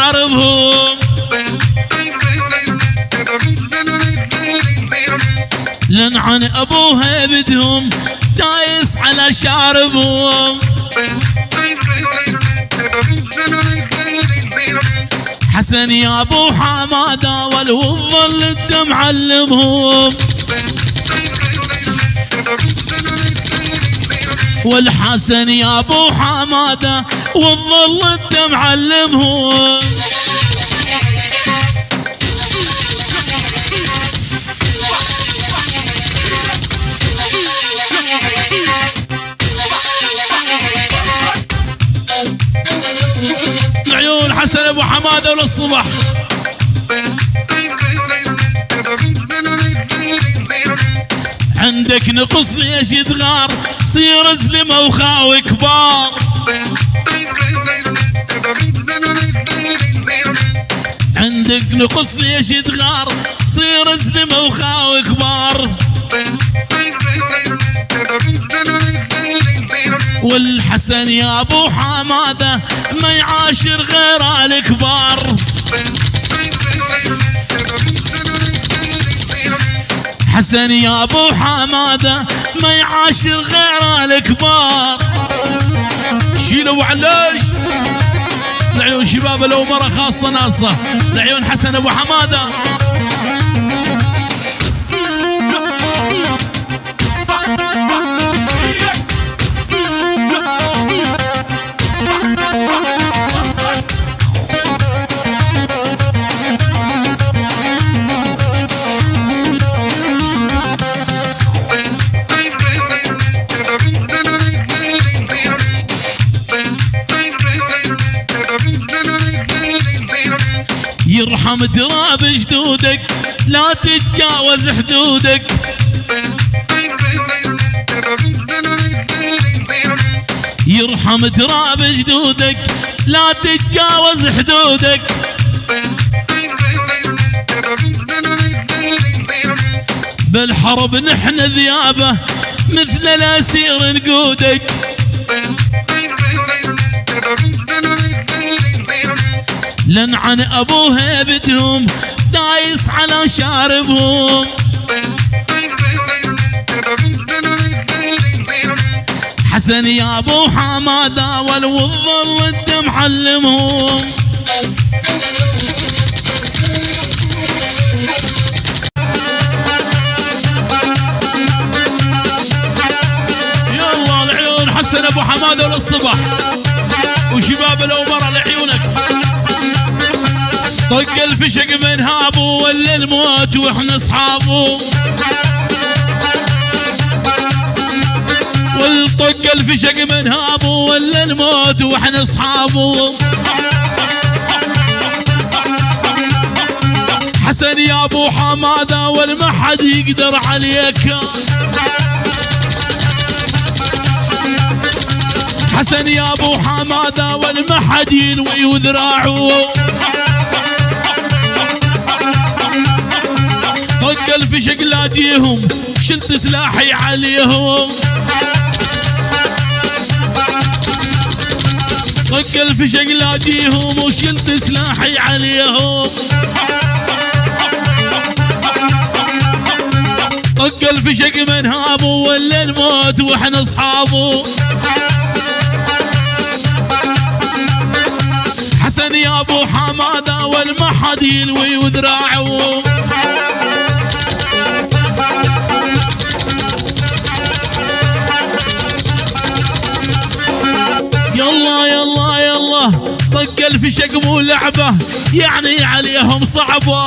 شاربهم، لنعن ابوها بدهم دايس على شاربهم. حسن يا ابو حماده والظل الدم علمهم، والحسن يا ابو حماده والظل الدم علمهم. العيون حسن ابو حماده وللصبح. عندك نقص ليش تغار، صير زلمه وخاوي كبار. عندك نقص ليش تغار، صير زلمه وخاوي كبار. والحسن يا ابو حماده ما يعاشر غير الكبار. حسن يا ابو حماده ما يعاشر غير الكبار. شيلوا وعلاش العيون شباب الأمراء خاصه ناصه، العيون حسن ابو حماده. يرحم تراب جدودك لا تتجاوز حدودك. يرحم تراب جدودك لا تتجاوز حدودك. بالحرب نحن ذيابه مثل الاسير نقودك. لنعن ابوها بدهم دايس على شاربهم. حسن يا ابو حماده والظل الدم علمهم. يلا العيون حسن ابو حماده للصبح، وشباب الأمراء لعيونك. طق الفشق من هابو ولا الموت واحنا اصحابه. والطق الفشق من هابو ولا الموت واحنا اصحابه. حسن يا ابو حماده والما حد يقدر عليك. حسن يا ابو حماده والما حد يلوي وذراعه. طق الفشق لا جيهم شلت سلاحي عليهم. طق الفشق لا جيهم وشلت سلاحي عليهم. طق الفشق من هابو ولا الموت واحنا اصحابه. حسن يا ابو حماده والما حد يلوي وذراعه. يلا يلا يلا طق الفشق مو لعبه يعني عليهم صعبه.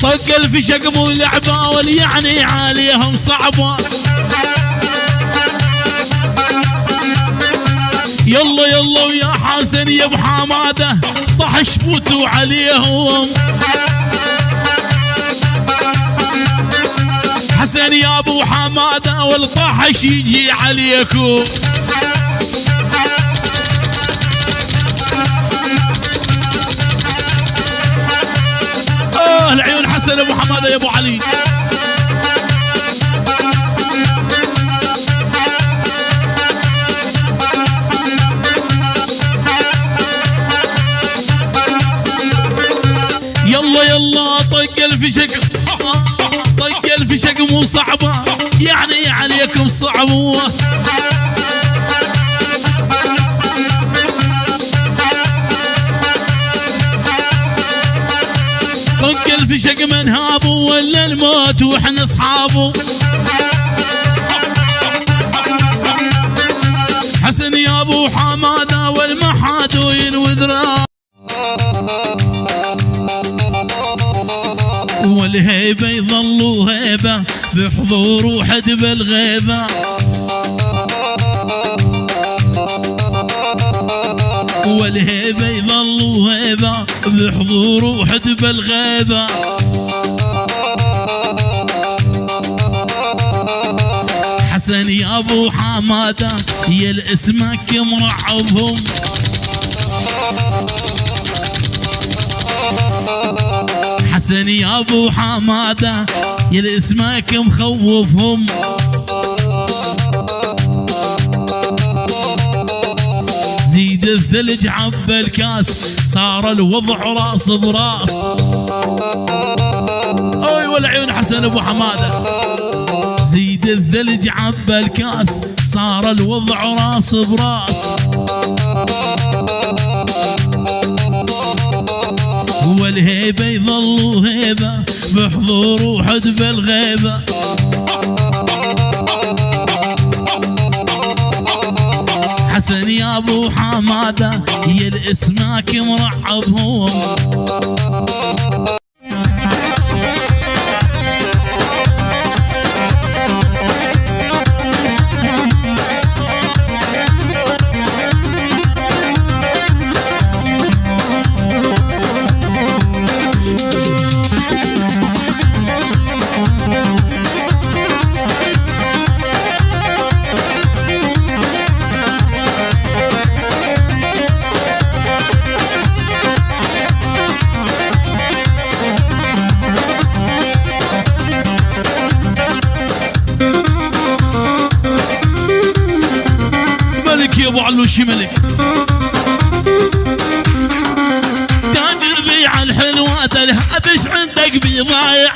طق الفشق مو لعبه واليعني عليهم صعبه. يلا يلا ويا حسن يا ابو حماده طحش فوتوا عليهم. حسن يا ابو حماده والطحش يجي عليكم. العيون حسن ابو حماده يا ابو علي. طق الفشق طق الفشق مو صعبة يعني عليكم صعبة. طق الفشق من هابو ولا الموت واحنا اصحابه. حسن يا ابو حماده والمحادوين وذرا والهيبه يظلوا هيبه بحضور وحد بالغيبه. والهيبه يظلوا هيبه بحضور وحد بالغيبه. حسن يا ابو حماده يا الاسمك مرعبهم. حسن يا ابو حماده يا الاسمك مخوفهم. زيد الثلج عب الكاس صار الوضع راس براس. اوي والعيون حسن ابو حماده. زيد الثلج عب الكاس صار الوضع راس براس. والهيبه يظلوا هيبه بحضور وحد بالغيبه. حسن يا ابو حماده يا الاسماك مرعبهم. يا ابو علوشي ملك تاجر بيع الحلوات الهادش عندك بيضايع.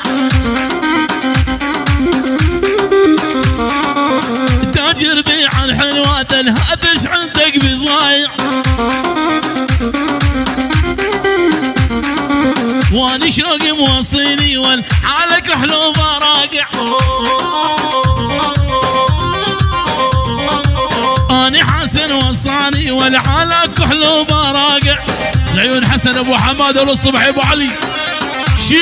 تاجر بيع الحلوات الهادش عندك بيضايع. واني شوقي موصيني والحالك حلو براقع. اني حسن وصاني والحالك حلو براقع. العيون حسن ابو حماده للصبح ابو علي شي.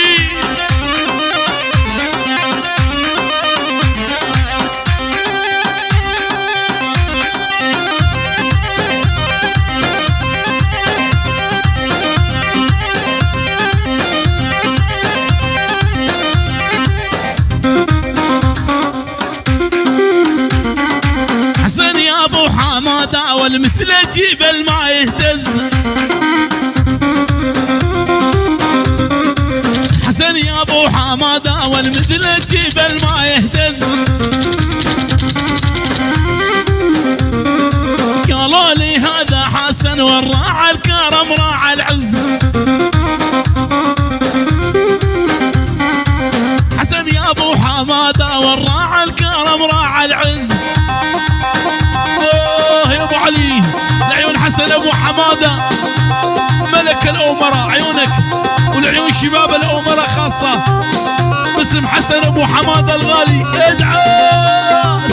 حسن يا ابو حماده والمثل الجبل ما يهتز. حسن يا ابو حماده والمثل الجبل ما يهتز. قالوا لي هذا حسن والراعي الكرم راعي العز. حسن يا ابو حماده والراعي الكرم راعي العز. يا ابو علي العيون حسن ابو حماده ملك الامراء عيونك والعيون شباب الامراء خاصه باسم حسن ابو حماده الغالي. ادعس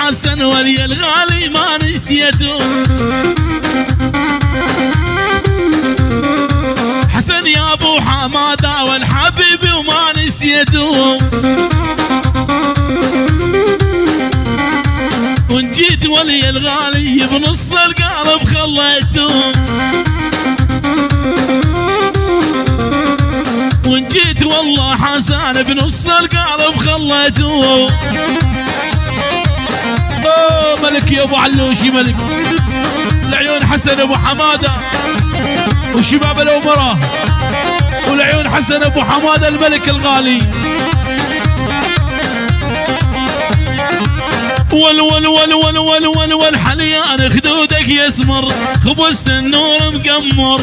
حسن ولي الغالي ما نسيته. حسن يا ابو حماده والحبيب وما نسيته. ونجيت ولي الغالي بنص القلب خليته. ونجيت والله حسن بنص القلب خليته. ملك يا ابو علوشي ملك. العيون حسن ابو حماده وشباب الامراء، والعيون حسن ابو حماده الملك الغالي. ول ول ول ول ول ول ول حليان خدودك يسمر، خبزت النور مقمر،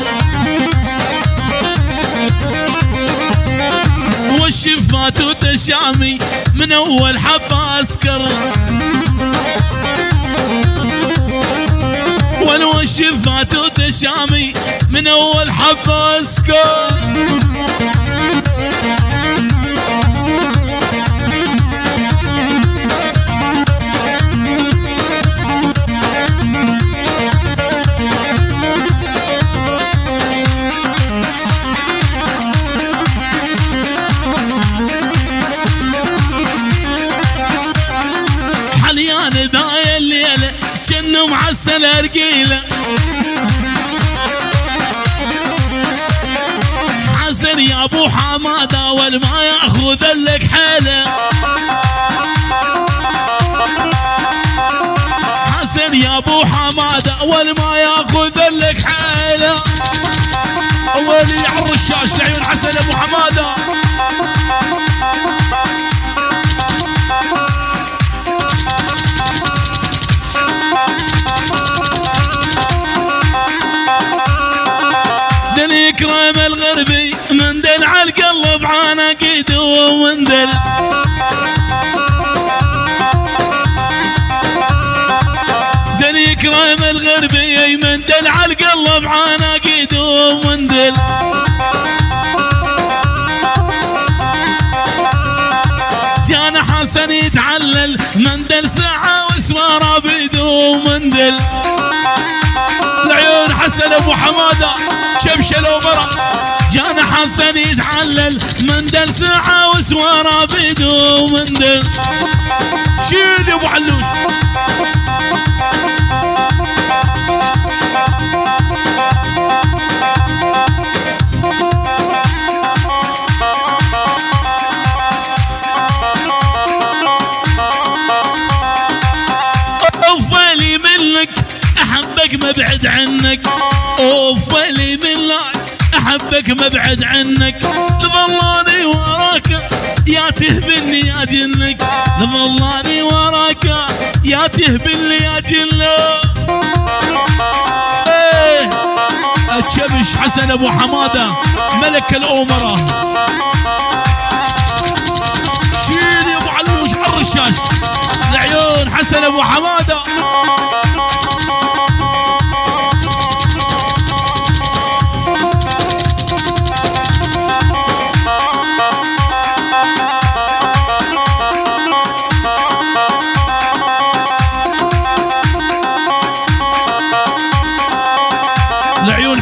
والشفات وتشامي من اول حبه اسكر، والشفات وتشامي من اول حبه اسكر. حليان باية الليلة جنو معسلة رقيلة، حسن يا ابو حماده والما ياخذ لك حيله، حسن يا ابو حماده والما ياخذ لك حيله. اولي على الرشاش لعيون حسن ابو حماده. كريم الغربي مندل على القلب عناقيد ومندل، دني كريم الغربي مندل على القلب عناقيد ومندل، جانا حسن يتعلل مندل ساعة وسواره بيدو مندل. العيون حسن ابو حماده شبش الامراء، جانا حسن يتعلل مندل ساعة وسواره بيدو مندل. شيل يا ابو علوش. اوفلي منك احبك مبعد عنك، اوفلي منك احبك مبعد عنك، لظلاني وراك يا تهبلني يا جنك، لظلاني وراك يا تهبلني يا جنك. ايه الشبش حسن ابو حماده ملك الامراء. شيل يا ابو علوش على الرشاش العيون حسن ابو حماده.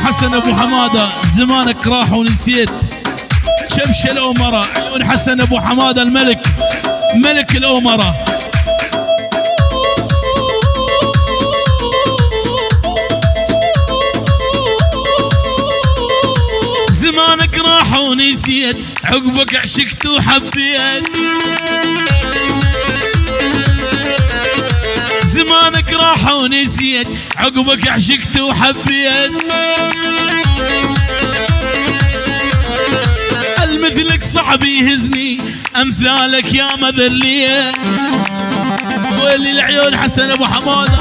حسن ابو حماده زمانك راح ونسيت، شبش الامراء عيون حسن ابو حماده الملك ملك الامراء. زمانك راح ونسيت، عقبك عشقت وحبيت، زمانك راح ونسيت، عقبك عشقت وحبيت. المثلك صعب يهزني امثالك يا مذليه، ويلي العيون حسن ابو حماده.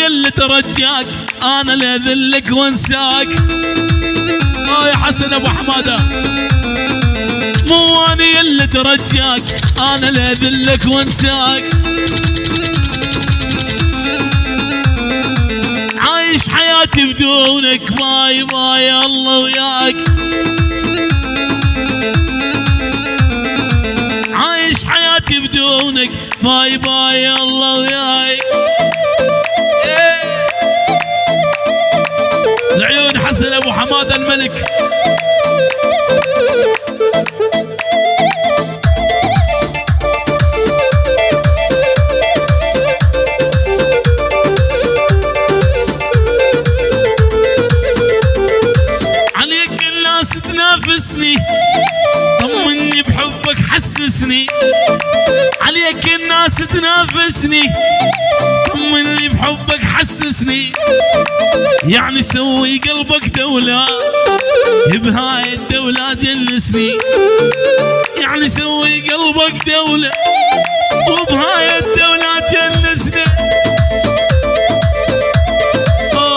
اللي ترجاك انا اللي اذلك وانساك. يا حسن ابو حماده مو اني اللي ترجاك انا اللي اذلك وانساك. عايش حياتي بدونك باي باي الله وياك، عايش حياتي بدونك باي باي الله وياك. العيون حسن ابو حماده الملك. نافسني طمني بحبك حسسني يعني سوي قلبك دولة بهاي الدولة جلسني يعني سوي قلبك دولة وبهاي الدولة جلسني.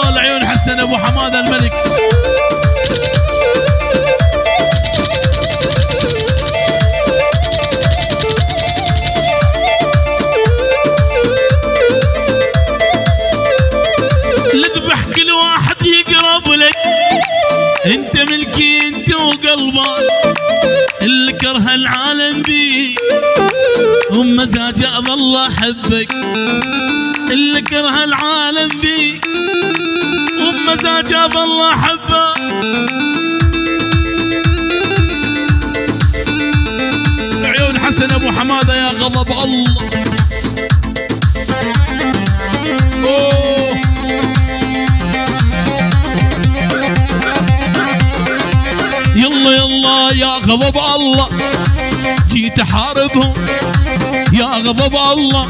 العيون حسن ابو حماده الملك. لذبح كل واحد يقرب لك انت ملكي انت وقلبك اللي كره العالم بيك ومزاجي اظل احبك اللي كره العالم بيك ومزاجي اظل احبك. عيون حسن ابو حماده يا غضب الله. أوه. يلا يلا يا غضب الله جيت احاربهم يا غضب الله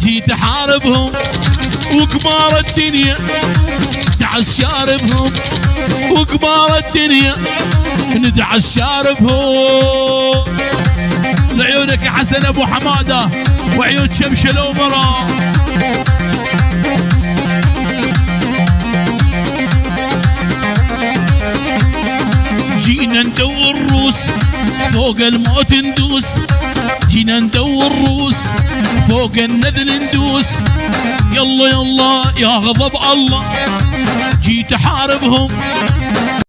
جيت احاربهم وكبار الدنيا ندعس شاربهم وكبار الدنيا ندعس شاربهم. لعيونك يا حسن ابو حماده وعيون شمش الامراء. جينا ندور روس فوق الموت ندوس جينا ندور روس فوق النذل ندوس. يلا يلا يا غضب الله جيت احاربهم